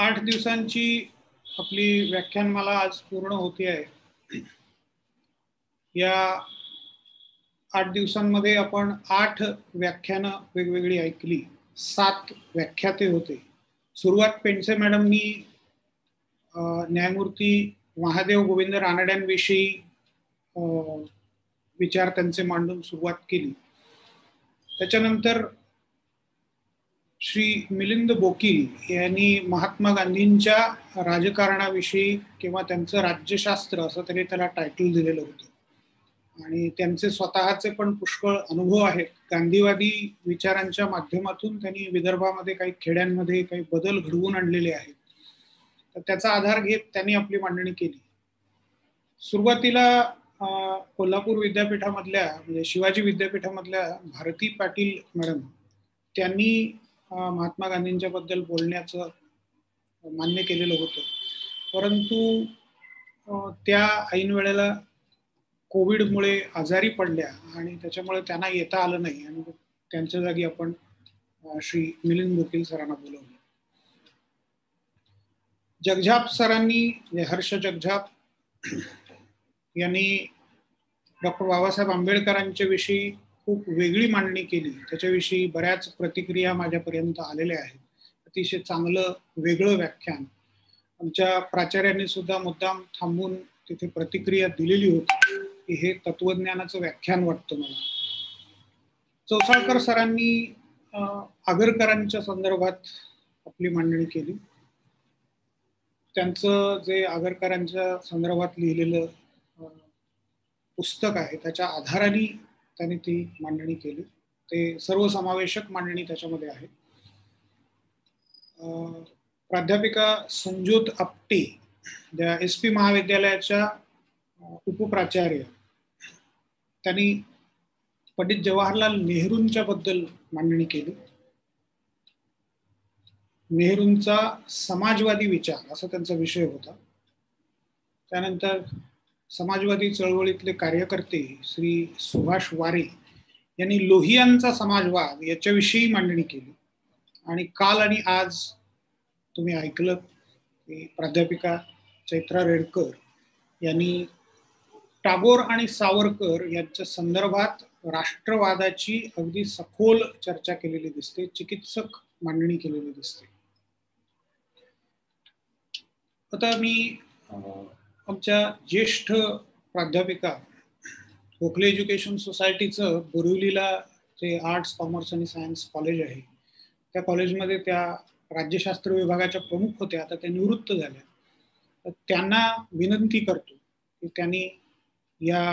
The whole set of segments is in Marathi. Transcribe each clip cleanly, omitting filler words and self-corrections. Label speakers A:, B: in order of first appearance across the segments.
A: 8 दिवसांची आपली व्याख्यानमाला आज पूर्ण होती आहे. या 8 दिवसांमध्ये आपण 8 व्याख्यानं वेगवेगळी ऐकली. 7 व्याख्याते होते. सुरुवात पेंडसे मॅडमनी न्यायमूर्ती महादेव गोविंद रानड्यांविषयी विचार त्यांचे मांडून सुरुवात केली. त्याच्यानंतर श्री मिलिंद बोकील यांनी महात्मा गांधींच्या राजकारणाविषयी किंवा त्यांचं राज्यशास्त्र असं तरी त्याला टायटल दिलेलं होतं आणि त्यांचे स्वतःचे पण पुष्कळ अनुभव आहेत. गांधीवादी विचारांच्या माध्यमातून त्यांनी विदर्भामध्ये काही खेड्यांमध्ये काही बदल घडवून आणलेले आहेत. तर त्याचा आधार घेत त्यांनी आपली मांडणी केली. सुरुवातीला कोल्हापूर विद्यापीठामधल्या म्हणजे शिवाजी विद्यापीठामधल्या भारती पाटील मॅडम त्यांनी महात्मा गांधींच्या बद्दल बोलण्याचं मान्य केलेलं होतं, परंतु त्या ऐन वेळेला कोविडमुळे आजारी पडल्या आणि त्याच्यामुळे त्यांना येता आलं नाही आणि त्यांच्या जागी आपण श्री मिलिंद बोकील सरांना बोलवलं. जगझाप सरांनी हर्ष जगझाप यांनी डॉक्टर बाबासाहेब आंबेडकरांच्या विषयी खूप वेगळी मांडणी केली. त्याच्याविषयी बऱ्याच प्रतिक्रिया माझ्यापर्यंत आलेल्या आहेत. अतिशय चांगलं वेगळं व्याख्यान. आमच्या प्राचार्यांनी सुद्धा मुद्दाम थांबून तिथे प्रतिक्रिया दिलेली होती की हे तत्वज्ञानाचं व्याख्यान वाटतं मला. चौसाळकर सरांनी आगरकरांच्या संदर्भात आपली मांडणी केली. त्यांचं जे आगरकरांच्या संदर्भात लिहिलेलं पुस्तक आहे त्याच्या आधाराने त्यांनी ती मांडणी केली. ते सर्वसमावेशक मांडणी त्याच्यामध्ये आहे. प्राध्यापिका संजोत आपटे ज्या SP महाविद्यालयाच्या उपप्राचार्य, त्यांनी पंडित जवाहरलाल नेहरूंच्या बद्दल मांडणी केली. नेहरूंचा समाजवादी विचार असा त्यांचा विषय होता. त्यानंतर समाजवादी चळवळीतले कार्यकर्ते श्री सुभाष वारे यांनी लोहियांचा समाजवाद याच्याविषयी मांडणी केली. आणि काल आणि आज तुम्ही ऐकलं की प्राध्यापिका चैत्रा रेडकर यांनी टागोर आणि सावरकर यांच्या संदर्भात राष्ट्रवादाची अगदी सखोल चर्चा केलेली दिसते, चिकित्सक मांडणी केलेली दिसते. आता मी आमच्या ज्येष्ठ प्राध्यापिका गोखले एज्युकेशन सोसायटीचं बोरिवलीला जे आर्ट्स कॉमर्स आणि सायन्स कॉलेज आहे त्या कॉलेजमध्ये त्या राज्यशास्त्र विभागाच्या प्रमुख होत्या. आता त्या निवृत्त झाल्या. तर त्यांना विनंती करतो की त्यांनी या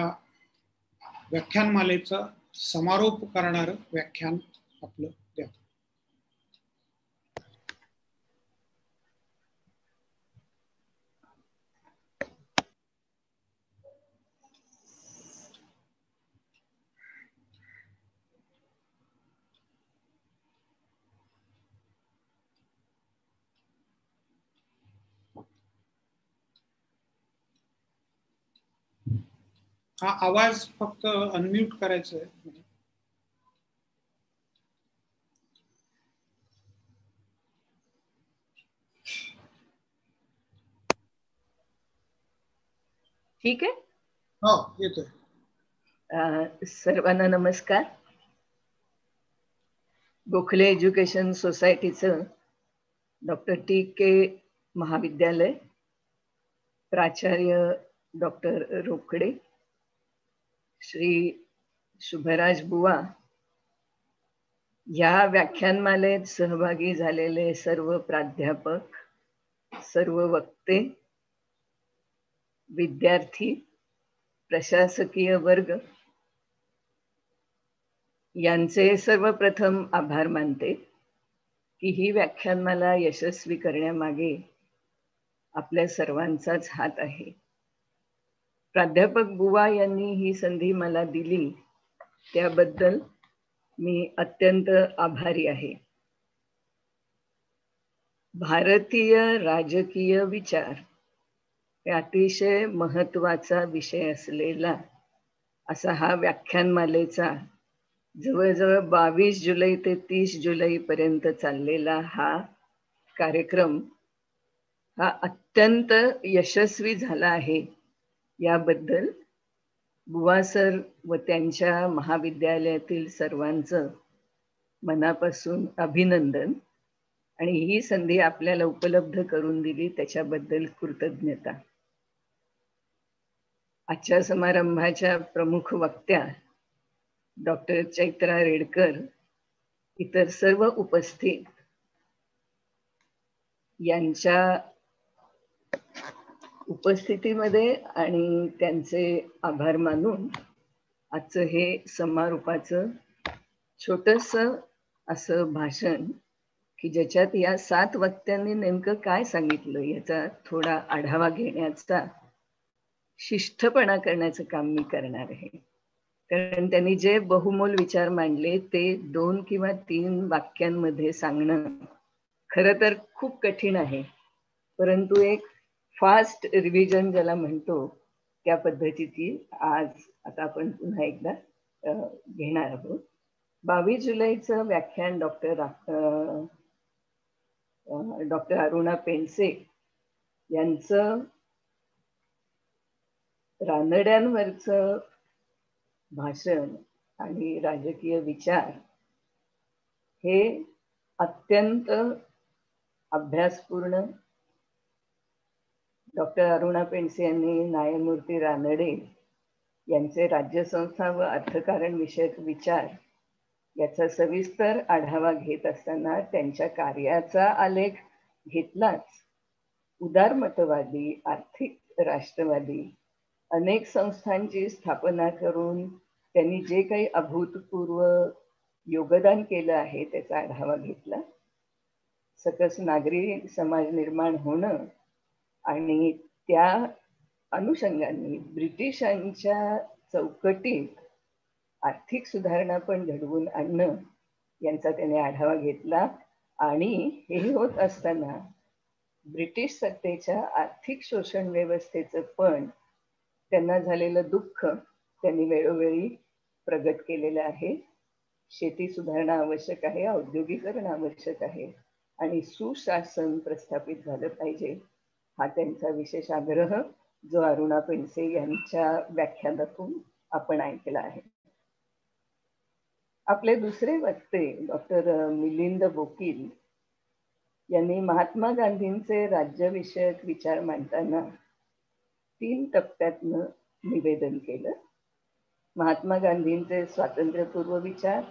A: व्याख्यानमालेचा समारोप करणारं व्याख्यान आपलं द्यावं. हा आवाज फक्त अनम्यूट करायचा आहे.
B: ठीक आहे.
A: हो येतोय.
B: सर्वांना नमस्कार. गोखले एज्युकेशन सोसायटीचं डॉक्टर TK महाविद्यालय, प्राचार्य डॉक्टर रोकडे, श्री शुभराज बुवा, या व्याख्यानमालेत सहभागी झालेले सर्व प्राध्यापक, सर्व वक्ते, विद्यार्थी, प्रशासकीय वर्ग यांचे सर्वप्रथम आभार मानते की ही व्याख्यानमाला यशस्वी करण्यामागे आपल्या सर्वांचाच हात आहे. प्राध्यापक बुवा यांनी ही संधी मला दिली त्याबद्दल मी अत्यंत आभारी आहे. भारतीय राजकीय विचार हे अतिशय महत्त्वाचा विषय असलेला असा हा व्याख्यानमालेचा जवळजवळ 22 जुलै ते 30 जुलै पर्यंत चाललेला हा कार्यक्रम हा अत्यंत यशस्वी झाला आहे याबद्दल बुवा सर व त्यांच्या महाविद्यालयातील सर्वांचं मनापासून अभिनंदन आणि ही संधी आपल्याला उपलब्ध करून दिली त्याच्याबद्दल कृतज्ञता. आजच्या समारंभाच्या प्रमुख वक्त्या डॉक्टर चैत्रा रेडकर, इतर सर्व उपस्थित यांच्या उपस्थितीमध्ये आणि त्यांचे आभार मानून आजचं हे समारोपाचं छोटंसं असं भाषण की ज्याच्यात या 7 वक्त्यांनी नेमकं काय सांगितलं याचा थोडा आढावा घेण्याचा शिष्टपणा करण्याचं काम मी करणार आहे. कारण त्यांनी जे बहुमोल विचार मांडले ते 2 किंवा 3 वाक्यांमध्ये सांगणं खरं तर खूप कठीण आहे, परंतु एक फास्ट रिव्हिजन ज्याला म्हणतो त्या पद्धतीची आज आता आपण पुन्हा एकदा घेणार आहोत. 22 जुलैचं व्याख्यान डॉक्टर अरुणा पेंडसे यांचं रानड्यांवरचं भाषण आणि राजकीय विचार हे अत्यंत अभ्यासपूर्ण. डॉक्टर अरुणा पेंडसे यांनी न्यायमूर्ती रानडे यांचे राज्यसंस्था व अर्थकारण विषयक विचार याचा सविस्तर आढावा घेत असताना त्यांच्या कार्याचा आलेख घेतलाच. उदारमतवादी, आर्थिक राष्ट्रवादी अनेक संस्थांची स्थापना करून त्यांनी जे काही अभूतपूर्व योगदान केलं आहे त्याचा आढावा घेतला. सकस नागरी समाज निर्माण होणं आणि त्या अनुषंगाने ब्रिटिशांच्या चौकटीत आर्थिक सुधारणा पण घडवून आणणं यांचा त्याने आढावा घेतला. आणि हे होत असताना ब्रिटिश सत्तेच्या आर्थिक शोषण व्यवस्थेचं पण त्यांना झालेलं दुःख त्यांनी वेळोवेळी प्रगट केलेलं आहे. शेती सुधारणा आवश्यक आहे, औद्योगिकरण आवश्यक आहे आणि सुशासन प्रस्थापित झालं पाहिजे हा त्यांचा विशेष आग्रह जो अरुणा पेंडसे यांच्या व्याख्यानातून आपण ऐकला आहे. आपले दुसरे वक्ते डॉक्टर मिलिंद बोकील यांनी महात्मा गांधींचे राज्यविषयक विचार मांडताना 3 टप्प्यातनं निवेदन केलं. महात्मा गांधींचे स्वातंत्र्यपूर्व विचार,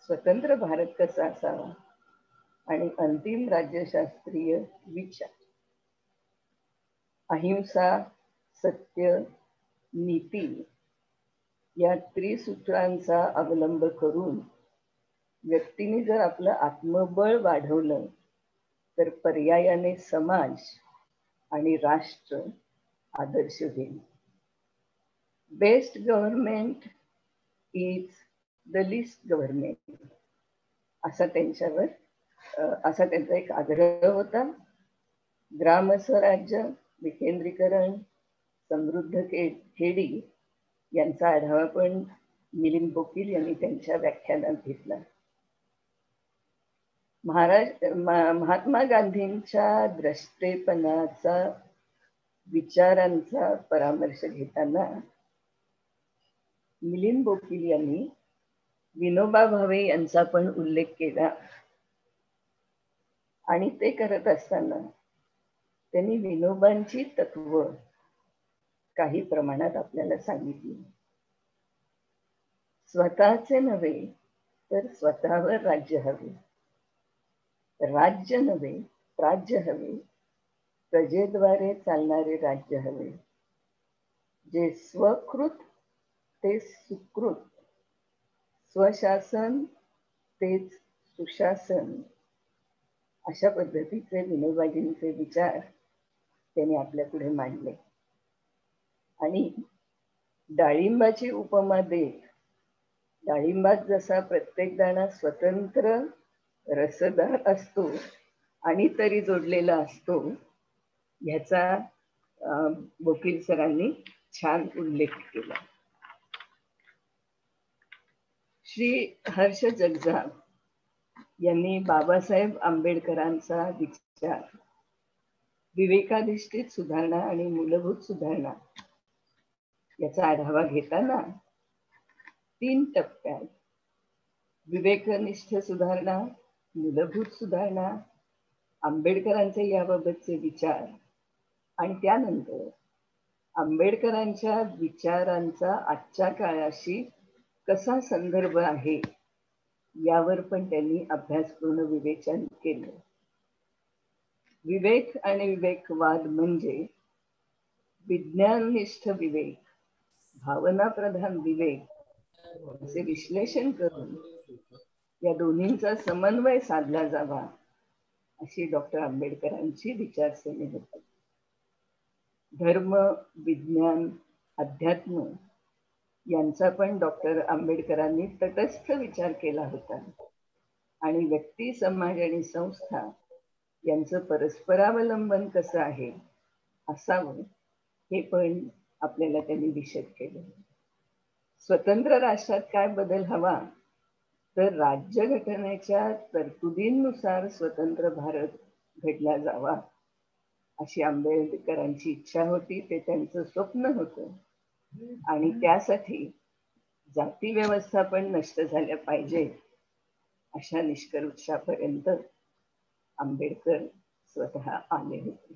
B: स्वतंत्र भारत कसा असावा आणि अंतिम राज्यशास्त्रीय विचार. अहिंसा, सत्य, नीती या त्रिसूत्रांचा अवलंब करून व्यक्तीने जर आपलं आत्मबळ वाढवलं तर पर्यायाने समाज आणि राष्ट्र आदर्श होईल. Best government is the list government असा त्यांचा एक आग्रह होता. ग्रामस्वराज्य, विकेंद्रीकरण, समृद्ध खेडी यांचा आढावा पण मिलिंद बोकील यांनी त्यांच्या व्याख्यानात घेतला. महात्मा गांधींच्या द्रष्टेपणाचा विचारांचा परामर्श घेताना मिलिंद बोकील यांनी विनोबा भावे यांचा पण उल्लेख केला आणि ते करत असताना त्यांनी विनोबांची तत्व काही प्रमाणात आपल्याला सांगितली. स्वतःचे नव्हे तर स्वतःवर राज्य हवे, राज्य नव्हे प्राज्य हवे, प्रजेद्वारे चालणारे राज्य हवे, जे स्वकृत ते सुकृत, स्वशासन तेच सुशासन अशा पद्धतीचे विनोबाजींचे विचार त्यांनी आपल्या पुढे मांडले. आणि डाळिंबाची उपमा देत डाळिंबात जसा प्रत्येक दाणा स्वतंत्र रसदार असतो आणि तरी जोडलेला असतो ह्याचा बोकील सरांनी छान उल्लेख केला. श्री हर्ष जगजाप यांनी बाबासाहेब आंबेडकरांचा विचार विवेकाधिष्ठित सुधारणा आणि मूलभूत सुधारणा याचा आढावा घेताना 3 टप्प्यात विवेकनिष्ठ सुधारणा, मूलभूत सुधारणा, आंबेडकरांचे याबाबतचे विचार आणि त्यानंतर आंबेडकरांच्या विचारांचा आजच्या काळाशी कसा संदर्भ आहे यावर पण त्यांनी अभ्यासपूर्ण विवेचन केलं. विवेक आणि विवेकवाद म्हणजे विज्ञाननिष्ठ विवेक, भावनाप्रधान विवेक असे विश्लेषण करून या दोन्हींचा समन्वय साधला जावा अशी डॉक्टर आंबेडकरांची विचारसरणी होती. धर्म, विज्ञान, अध्यात्म यांचा पण डॉक्टर आंबेडकरांनी तटस्थ विचार केला होता आणि व्यक्ती, समाज आणि संस्था यांचं परस्परावलंबन कसं आहे असावं हे पण आपल्याला त्यांनी विशद केलं. स्वतंत्र राष्ट्रात काय बदल हवा, तर राज्यघटनेच्या तरतुदींनुसार स्वतंत्र भारत घडला जावा अशी आंबेडकरांची इच्छा होती. ते त्यांचं स्वप्न होतं आणि त्यासाठी जाती व्यवस्था पण नष्ट झाल्या पाहिजे अशा निष्कर्षापर्यंत आंबेडकर स्वतः आले होते.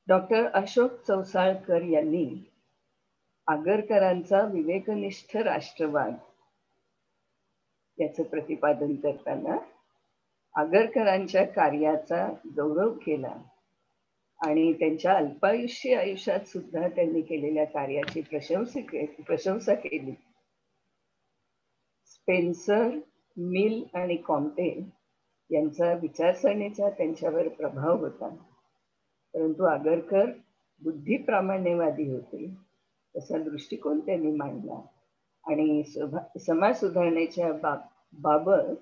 B: डॉक्टर अशोक चौसाळकर यांनी आगरकरांचा विवेकनिष्ठ राष्ट्रवाद याचं प्रतिपादन करताना आगरकरांच्या कार्याचा गौरव केला आणि त्यांच्या अल्पायुष्य आयुष्यात सुद्धा त्यांनी केलेल्या कार्याची प्रशंसा केली. स्पेन्सर, मिल आणि कॉम्टे यांचा विचारसरणीचा त्यांच्यावर प्रभाव होता, परंतु आगरकर बुद्धिप्रामाण्यवादी होते. तसा दृष्टिकोन त्यांनी मांडला आणि समाज सुधारणेच्या बाबत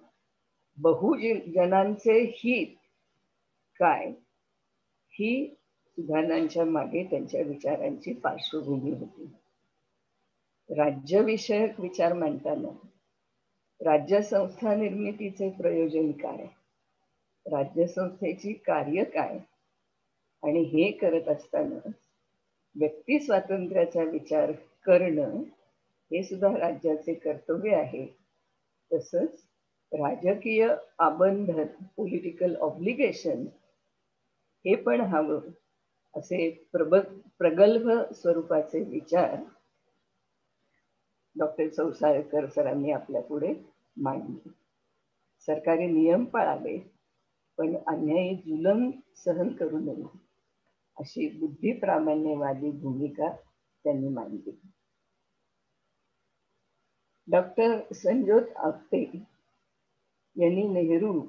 B: बहुजनांचे हित काय ही सुधारणांच्या मागे त्यांच्या विचारांची पार्श्वभूमी होती. राज्यविषयक विचार मांडताना राज्यसंस्था निर्मितीचे प्रयोजन काय, राज्यसंस्थेची कार्य काय आणि हे करत असताना व्यक्ती स्वातंत्र्याचा विचार करणं हे सुद्धा राज्याचे कर्तव्य आहे. तसंच राजकीय आबंधन, पॉलिटिकल ऑब्लिगेशन हे पण हवं असे प्रगल्भ स्वरूपाचे विचार डॉक्टर चौसाळकर सरांनी आपल्या पुढे मांडले. सरकारी नियम पाळावे पण अन्यायी जुलम सहन करू नये अशी बुद्धिप्रामाण्यवादी भूमिका त्यांनी मांडली. डॉक्टर संजोत आपटे यांनी नेहरू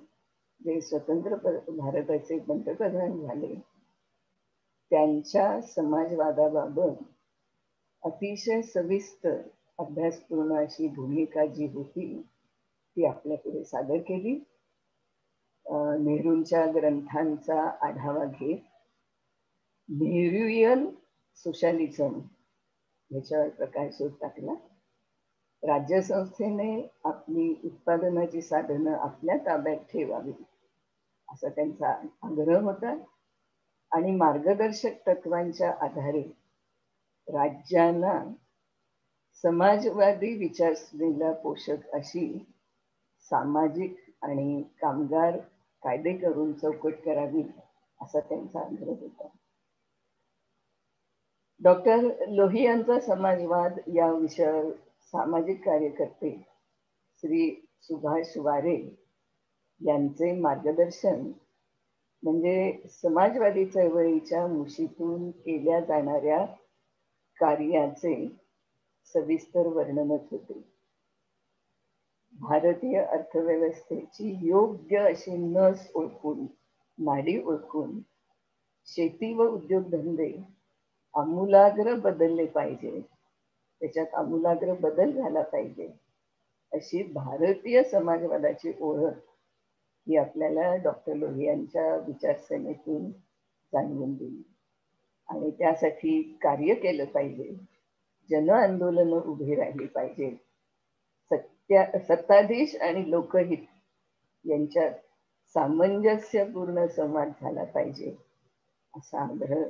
B: जे स्वतंत्र भारताचे पंतप्रधान झाले त्यांच्या समाजवादाबाबत अतिशय सविस्तर अभ्यासपूर्ण अशी भूमिका जी होती ती आपल्या पुढे सादर केली. नेहरूंच्या ग्रंथांचा आढावा घेत नेहरूयन सोशलिझम ह्याच्यावर प्रकाशोध टाकला. राज्यसंस्थेने आपली उत्पादनाची साधनं आपल्या ताब्यात ठेवावी असा त्यांचा आग्रह होता आणि मार्गदर्शक तत्वांच्या आधारे राज्यांना समाजवादी विचारसरणीला पोषक अशी सामाजिक आणि कामगार कायदे करून चौकट करावी असा त्यांचा आग्रह होता. डॉक्टर लोहियांचा समाजवाद या विषयावर सामाजिक कार्यकर्ते श्री सुभाष वारे यांचे मार्गदर्शन म्हणजे समाजवादी चळवळीच्या मुशीतून केल्या जाणाऱ्या कार्याचे सविस्तर वर्णनच होते. भारतीय अर्थव्यवस्थेची योग्य अशी नस ओळखून, नाडी ओळखून शेती व उद्योगधंदे आमूलाग्र बदलले पाहिजे, त्याच्यात आमूलाग्र बदल झाला पाहिजे अशी भारतीय समाजवादाची ओळख ही आपल्याला डॉक्टर लोहियांच्या विचारसरणीतून जाणवून दिली आणि त्यासाठी कार्य केलं पाहिजे. जन आंदोलन उभी राहिली पाहिजे. सत्ताधीश आणि लोकहित यांच्यात सामंजस्यपूर्ण संवाद झाला पाहिजे असा आग्रह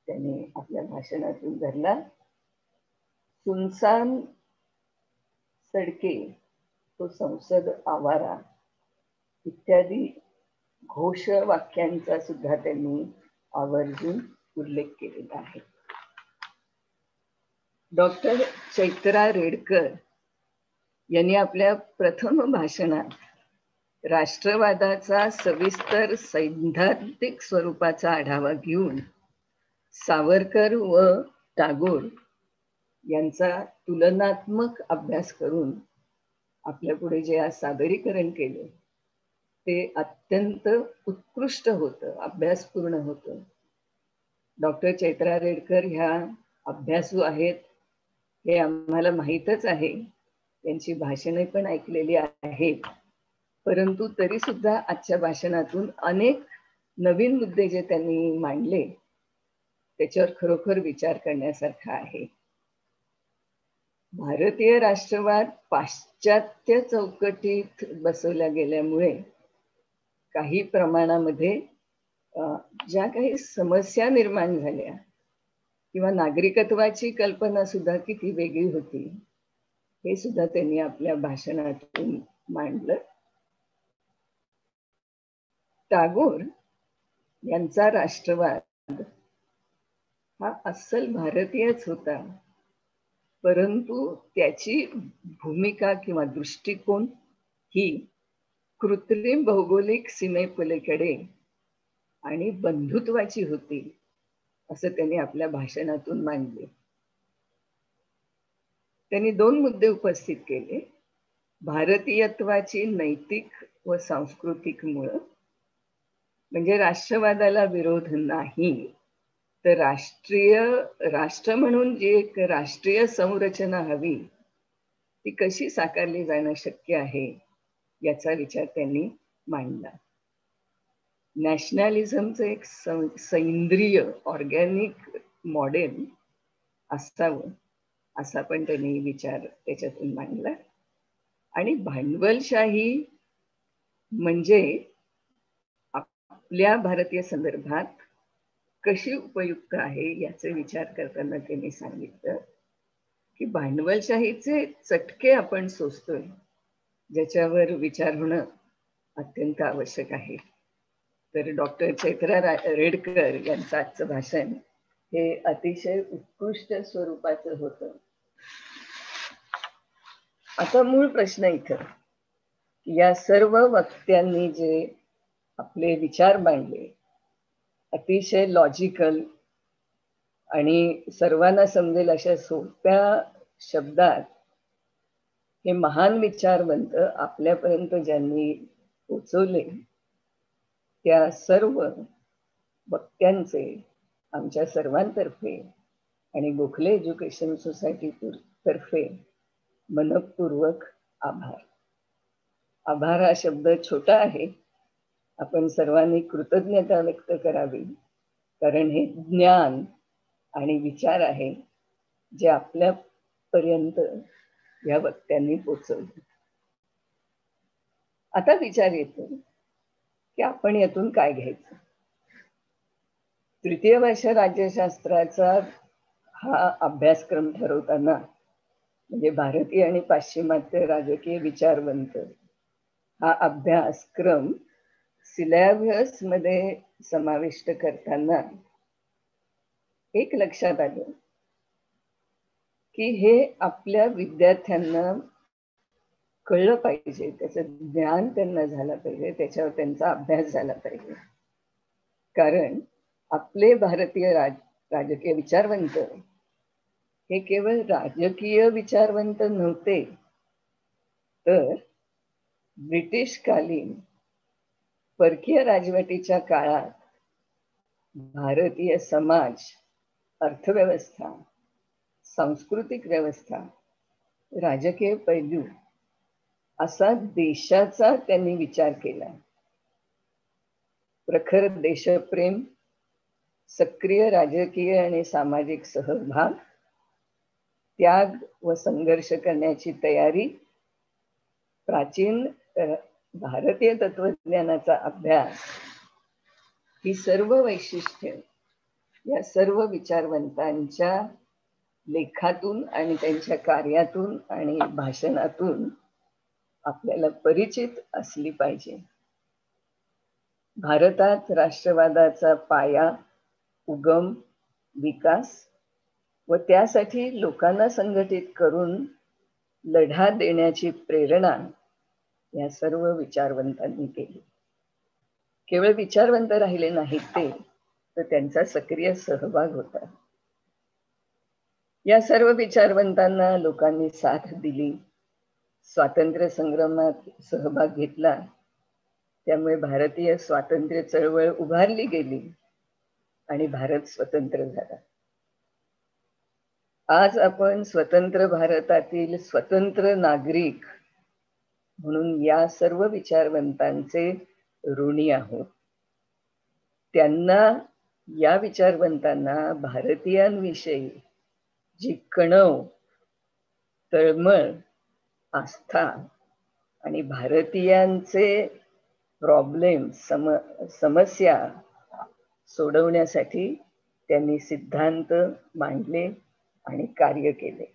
B: त्यांनी आपल्या भाषणातून धरला. सुनसान सडके तो संसद आवारा इत्यादी घोषवाक्यांचा सुद्धा त्यांनी आवर्जून उल्लेख केलेला आहे. डॉक्टर चैत्रा रेडकर यांनी आपल्या प्रथम भाषणात राष्ट्रवादाचा सविस्तर सैद्धांतिक स्वरूपाचा आढावा घेऊन सावरकर व टागोर यांचा तुलनात्मक अभ्यास करून आपल्या पुढे जे आज सादरीकरण केले ते अत्यंत उत्कृष्ट होतं, अभ्यासपूर्ण होतं. डॉक्टर चैत्रा रेडकर ह्या अभ्यासू आहेत हे आम्हाला माहीतच आहे, त्यांची भाषणे पण ऐकलेली आहेत, परंतु तरी सुद्धा आजच्या भाषणातून अनेक नवीन मुद्दे जे त्यांनी मांडले त्याच्यावर खरोखर विचार करण्यासारखा आहे. भारतीय राष्ट्रवाद पाश्चात्य चौकटीत बसवला गेल्यामुळे काही प्रमाणामध्ये ज्या काही समस्या निर्माण झाल्या किंवा नागरिकत्वाची कल्पना सुद्धा किती वेगळी होती हे सुद्धा त्यांनी आपल्या भाषणातून मांडलं. टागोर यांचा राष्ट्रवाद हा अस्सल भारतीयच होता, परंतु त्याची भूमिका किंवा दृष्टिकोन ही कृत्रिम भौगोलिक सीमेपलीकडे आणि बंधुत्वाची होती असं त्यांनी आपल्या भाषणातून मांडले. त्यांनी 2 मुद्दे उपस्थित केले. भारतीयत्वाची नैतिक व सांस्कृतिक मुळं, म्हणजे राष्ट्रवादाला विरोध नाही, तर राष्ट्र म्हणून जी एक राष्ट्रीय संरचना हवी ती कशी साकारली जाणं शक्य आहे याचा विचार त्यांनी मांडला. नॅशनॅलिझमचं एक सैंद्रिय ऑर्गॅनिक मॉडेल असावं असा पण त्यांनी विचार त्याच्यातून मांडला. आणि भांडवलशाही म्हणजे आपल्या भारतीय संदर्भात कशी उपयुक्त आहे याचा विचार करताना त्यांनी सांगितलं की भांडवलशाहीचे चटके आपण सोसतोय ज्याच्यावर विचार होणं अत्यंत आवश्यक आहे. तर डॉक्टर चैत्रा रेडकर यांचं आजचं भाषण हे अतिशय उत्कृष्ट स्वरूपाचं होतं. आता मूळ प्रश्न इथं, या सर्व वक्त्यांनी जे आपले विचार मांडले अतिशय लॉजिकल आणि सर्वांना समजेल अशा सोप्या शब्दात हे महान विचारवंत आपल्यापर्यंत ज्यांनी पोचवले त्या सर्व वक्त्यांचे आमच्या सर्वांतर्फे आणि गोखले एज्युकेशन सोसायटी तर्फे मनपूर्वक आभार. आभार हा शब्द छोटा आहे, आपण सर्वांनी कृतज्ञता व्यक्त करावी, कारण हे ज्ञान आणि विचार आहे जे आपल्यापर्यंत या वक्त्यांनी पोचवले. आता विचार येतो की आपण यातून काय घ्यायचं. तृतीय वर्ष राज्यशास्त्राचा हा अभ्यासक्रम ठरवताना म्हणजे भारतीय आणि पाश्चिमात्य राजकीय विचारवंत हा अभ्यासक्रम सिलॅबस मध्ये समाविष्ट करताना एक लक्षात आलं की हे आपल्या विद्यार्थ्यांना कळलं पाहिजे, त्याचं ज्ञान त्यांना झालं पाहिजे, त्याच्यावर त्यांचा अभ्यास झाला पाहिजे. कारण आपले भारतीय राजकीय विचारवंत हे केवळ राजकीय विचारवंत नव्हते, तर ब्रिटिशकालीन परकीय राजवटीच्या काळात भारतीय समाज, अर्थव्यवस्था, सांस्कृतिक व्यवस्था, राजकीय पैलू असा देशाचा त्यांनी विचार केला. प्रखर देशप्रेम, सक्रिय राजकीय आणि सामाजिक सहभाग, त्याग व संघर्ष करण्याची तयारी, प्राचीन भारतीय तत्वज्ञानाचा अभ्यास ही सर्व वैशिष्ट्य या सर्व विचारवंतांच्या लेखातून आणि त्यांच्या कार्यातून आणि भाषणातून आपल्याला परिचित असली पाहिजे. भारतात राष्ट्रवादाचा पाया, उगम, विकास व त्यासाठी लोकांना संघटित करून लढा देण्याची प्रेरणा या सर्व विचारवंतांनी केली. केवळ विचारवंत राहिले नाहीत ते, तर त्यांचा सक्रिय सहभाग होता. या सर्व विचारवंतांना लोकांनी साथ दिली, स्वातंत्र्य संग्रामात सहभाग घेतला. त्यामुळे भारतीय स्वातंत्र्य चळवळ उभारली गेली आणि भारत स्वतंत्र झाला. आज आपण स्वतंत्र भारतातील स्वतंत्र नागरिक म्हणून या सर्व विचारवंतांचे ऋणी आहोत. त्यांना, या विचारवंतांना भारतीयांविषयी जी कणव, तळमळ, आस्था आणि भारतीयांचे प्रॉब्लेम, समस्या सोडवण्यासाठी त्यांनी सिद्धांत मांडले आणि कार्य केले.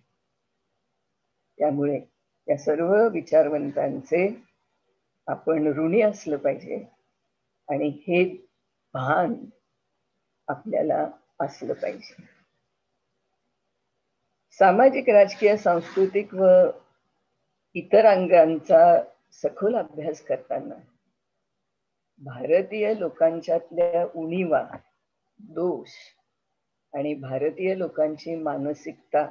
B: त्यामुळे या सर्व विचारवंतांचे आपण ऋणी असलं पाहिजे आणि हे भान आपल्याला असलं पाहिजे. सामाजिक, राजकीय, सांस्कृतिक व इतर अंगांचा सखोल अभ्यास करताना भारतीय लोकांच्यातल्या उणीवा, दोष आणि भारतीय लोकांची मानसिकता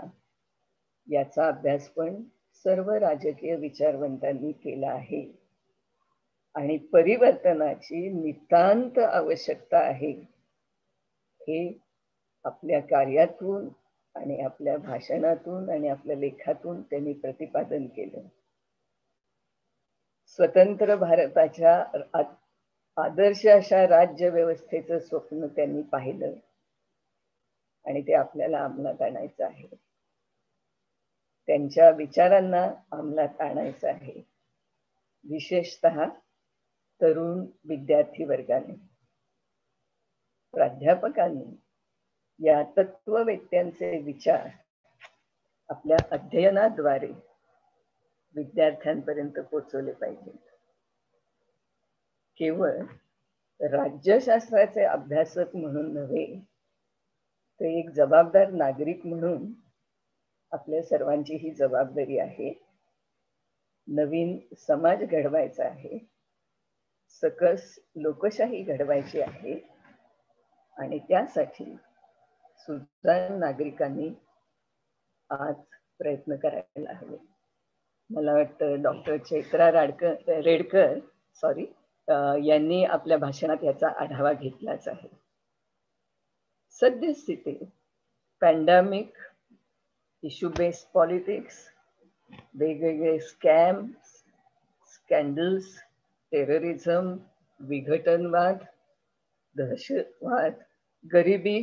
B: याचा अभ्यास पण सर्व राजकीय विचारवंतांनी केला आहे. आणि परिवर्तनाची नितांत आवश्यकता आहे हे आपल्या कार्यातून आणि आपल्या भाषणातून आणि आपल्या लेखातून त्यांनी प्रतिपादन केलं. स्वतंत्र भारताच्या आदर्श अशा राज्य व्यवस्थेचं स्वप्न त्यांनी पाहिलं आणि ते आपल्याला अंमलात आणायचं आहे. त्यांच्या विचारांना अंमलात आणायचं आहे, विशेषतः तरुण विद्यार्थी वर्गाने. प्राध्यापकांनी या तत्ववेत्यांचे विचार आपल्या अध्ययनाद्वारे विद्यार्थ्यांपर्यंत पोहोचवले पाहिजेत. केवळ राज्यशास्त्राचे अभ्यासक म्हणून नव्हे, तर एक जबाबदार नागरिक म्हणून आपल्या सर्वांची ही जबाबदारी आहे. नवीन समाज घडवायचा आहे, सकस लोकशाही घडवायची आहे आणि त्यासाठी सुजाण नागरिकांनी आज प्रयत्न करायला हवे. मला वाटतं डॉक्टर चैत्रा रेडकर यांनी आपल्या भाषणात याचा आढावा घेतलाच आहे. सद्यस्थितीत पॅन्डेमिक, इश्यू बेस्ड पॉलिटिक्स, वेगवेगळे स्कॅन्डल्स, टेररिझम, विघटनवाद, दहशतवाद, गरिबी,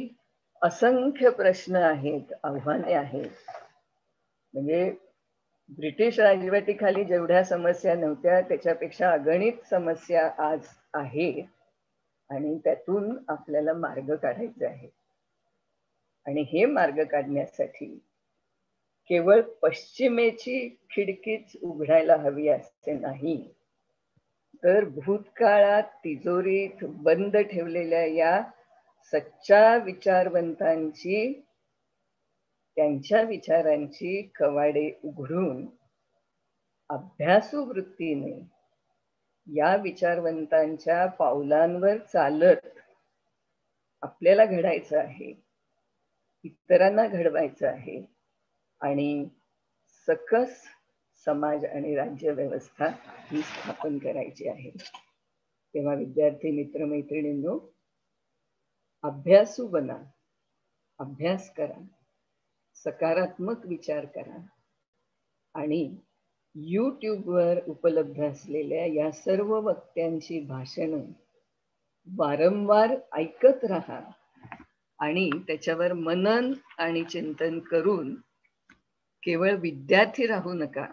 B: असंख्य प्रश्न आहेत, आव्हाने आहेत. म्हणजे ब्रिटिश राजवटीखाली जेवढ्या समस्या नव्हत्या त्याच्यापेक्षा अगणित समस्या आज आहेत आणि त्यातून आपल्याला मार्ग काढायचे आहे. आणि हे मार्ग काढण्यासाठी केवळ पश्चिमेची खिडकीच उघडायला हवी असे नाही, तर भूतकाळात तिजोरीत बंद ठेवलेल्या या सच्चा विचारवंतांची, त्यांच्या विचारांची कवाडे उघडून अभ्यासू वृत्तीने या विचारवंतांच्या पावलांवर चालत आपल्याला घडायचं आहे, इतरांना घडवायचं आहे आणि सकस समाज आणि राज्य व्यवस्था ही स्थापन करायची आहे. तेव्हा विद्यार्थी मित्रमैत्रिणींनो, अभ्यासू बना, अभ्यास करा, सकारात्मक विचार करा आणि YouTubeवर उपलब्ध असलेल्या या सर्व वक्त्यांची भाषणं वारंवार ऐकत राहा आणि त्याच्यावर मनन आणि चिंतन करून केवळ विद्यार्थी राहू नका,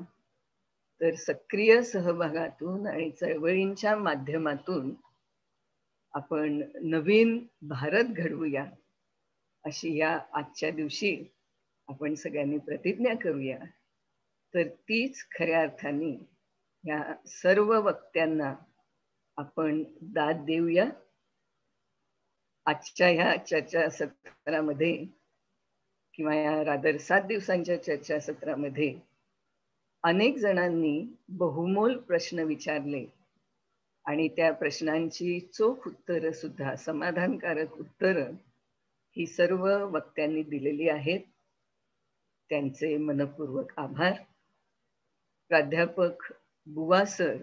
B: तर सक्रिय सहभागातून आणि चळवळींच्या माध्यमातून आपण नवीन भारत घडवूया, अशी या आजच्या दिवशी आपण सगळ्यांनी प्रतिज्ञा करूया. तर तीच खऱ्या अर्थाने या सर्व वक्त्यांना आपण दाद देऊया. आजच्या ह्या चर्चासत्रामध्ये किंवा या रादर 7 दिवसांच्या चर्चासत्रामध्ये अनेक जणांनी बहुमोल प्रश्न विचारले आणि त्या प्रश्नांची चोख उत्तरं सुद्धा, समाधानकारक उत्तरं ही सर्व वक्त्यांनी दिलेली आहेत. त्यांचे मनपूर्वक आभार. प्राध्यापक बुवा सर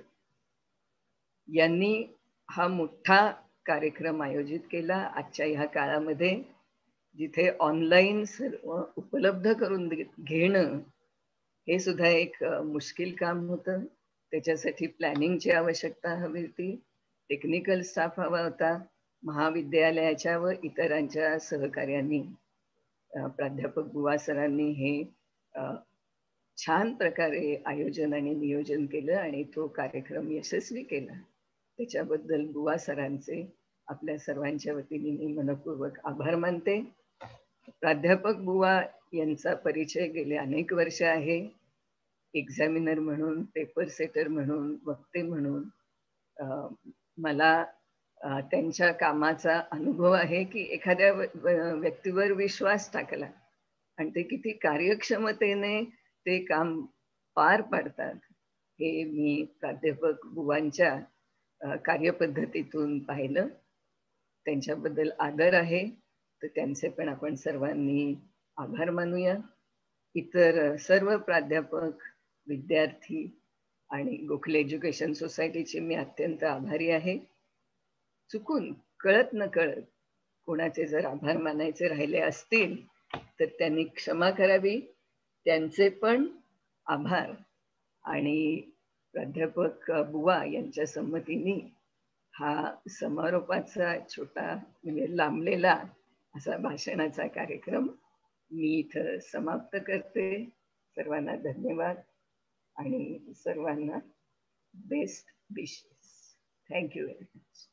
B: यांनी हा मोठा कार्यक्रम आयोजित केला आजच्या ह्या काळामध्ये, जिथे ऑनलाईन सर्व उपलब्ध करून घेणं हे सुद्धा एक मुश्किल काम होतं. त्याच्यासाठी प्लॅनिंगची आवश्यकता हवी होती, टेक्निकल स्टाफ हवा होता. महाविद्यालयाच्या व इतरांच्या सहकार्यांनी प्राध्यापक बुवा सरांनी हे छान प्रकारे आयोजन आणि नियोजन केलं आणि तो कार्यक्रम यशस्वी केला. त्याच्याबद्दल बुवा सरांचे आपल्या सर्वांच्या वतीने मी मनपूर्वक आभार मानते. प्राध्यापक बुवा यांचा परिचय गेले अनेक वर्ष आहे. एक्झामिनर म्हणून, पेपर सेटर म्हणून, वक्ते म्हणून मला त्यांच्या कामाचा अनुभव आहे की एखाद्या व्यक्तीवर विश्वास टाकला आणि ते किती कार्यक्षमतेने ते काम पार पाडतात हे मी प्राध्यापक बुवांच्या कार्यपद्धतीतून पाहिलं. त्यांच्याबद्दल आदर आहे, तर त्यांचे पण आपण सर्वांनी आभार मानूया. इतर सर्व प्राध्यापक, विद्यार्थी आणि गोखले एज्युकेशन सोसायटीचे मी अत्यंत आभारी आहे. चुकून कळत न कळत कोणाचे जर आभार मानायचे राहिले असतील तर त्यांनी क्षमा करावी. त्यांचे पण आभार. आणि प्राध्यापक बुवा यांच्या संमतीने हा समारोपाचा छोटा म्हणजे लांबलेला असा भाषणाचा कार्यक्रम मी इथं समाप्त करते. सर्वांना धन्यवाद आणि सर्वांना best wishes. Thank you very much.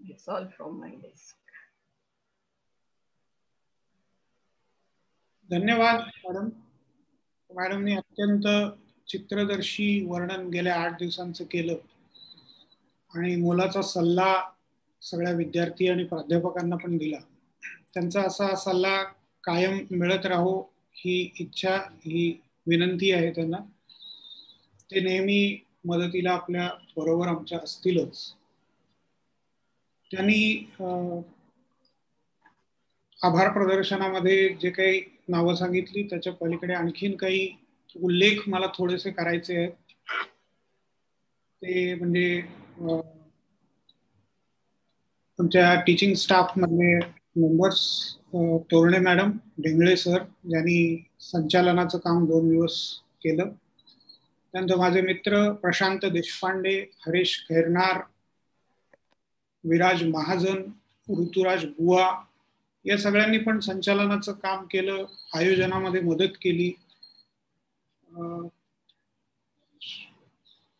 B: It's all from my desk.
A: धन्यवाद मॅडम. मॅडमने अत्यंत चित्रदर्शी वर्णन गेल्या 8 दिवसांचं केलं आणि मोलाचा सल्ला सगळ्या विद्यार्थी आणि प्राध्यापकांना पण दिला. त्यांचा असा सल्ला कायम मिळत राहो ही इच्छा, ही विनंती आहे त्यांना. ते नेहमी मदतीला आपल्या बरोबर आमच्या असतीलच. त्यांनी आभार प्रदर्शनामध्ये जे काही नावं सांगितली त्याच्या पलीकडे आणखीन काही उल्लेख मला थोडेसे करायचे आहेत. ते म्हणजे आमच्या टीचिंग स्टाफ मधले मेंबर्स, तोरणे मॅडम, ढेंगळे सर यांनी संचालनाचं काम 2 दिवस केलं. त्यानंतर माझे मित्र प्रशांत देशपांडे, हरीश खैरनार, विराज महाजन, ऋतुराज बुवा या सगळ्यांनी पण संचालनाचं काम केलं, आयोजनामध्ये मदत केली.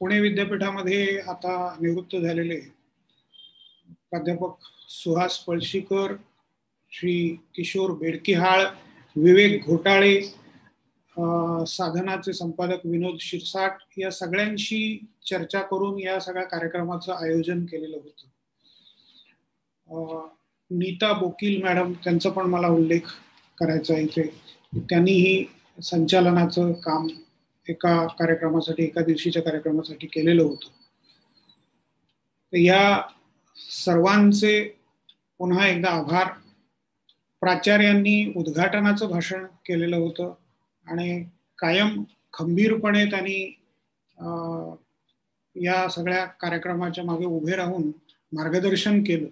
A: पुणे विद्यापीठामध्ये आता निवृत्त झालेले प्राध्यापक सुहास पळशीकर, श्री किशोर बेडकिहाळ, विवेक घोटाळे, साधनाचे संपादक विनोद शिरसाट या सगळ्यांशी चर्चा करून या सगळ्या कार्यक्रमाचं आयोजन केलेलं होतं. नीता बोकील मॅडम, त्यांचा पण मला उल्लेख करायचा आहे इथे. त्यांनीही संचालनाचं काम एका कार्यक्रमासाठी, एका दिवशीच्या कार्यक्रमासाठी केलेलं होतं. या सर्वांचे पुन्हा एकदा आभार. प्राचार्यांनी उद्घाटनाचं भाषण केलेलं होतं आणि कायम खंबीरपणे त्यांनी या सगळ्या कार्यक्रमाच्या मागे उभे राहून मार्गदर्शन केलं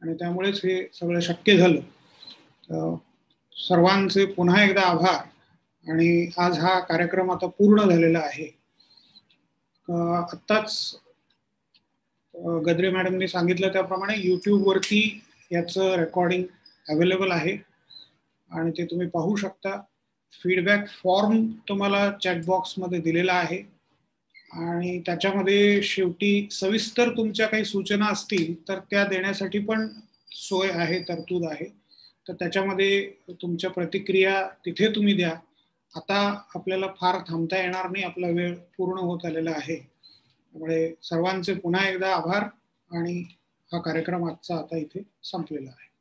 A: आणि त्यामुळेच हे सगळं शक्य झालं. सर्वांचे पुन्हा एकदा आभार. आणि आज हा कार्यक्रम आता पूर्ण झालेला आहे. आत्ताच गद्रे मॅडमनी सांगितलं त्याप्रमाणे यूट्यूबवरती याचं रेकॉर्डिंग अवेलेबल आहे आणि ते तुम्ही पाहू शकता. फीडबॅक फॉर्म तुम्हाला चॅट बॉक्समध्ये दिलेला आहे. आणि त्याच्यामध्ये शेवटी सविस्तर तुमच्या काही सूचना असतील तर त्या देण्यासाठी पण सोय आहे, तरतूद आहे. तर त्याच्यामध्ये तुमच्या प्रतिक्रिया तिथे तुम्ही द्या. आता आपल्याला फार थांबता येणार नाही, आपला वेळ पूर्ण होत आलेला आहे. त्यामुळे सर्वांचे पुन्हा एकदा आभार आणि हा कार्यक्रम आजचा आता इथे संपलेला आहे.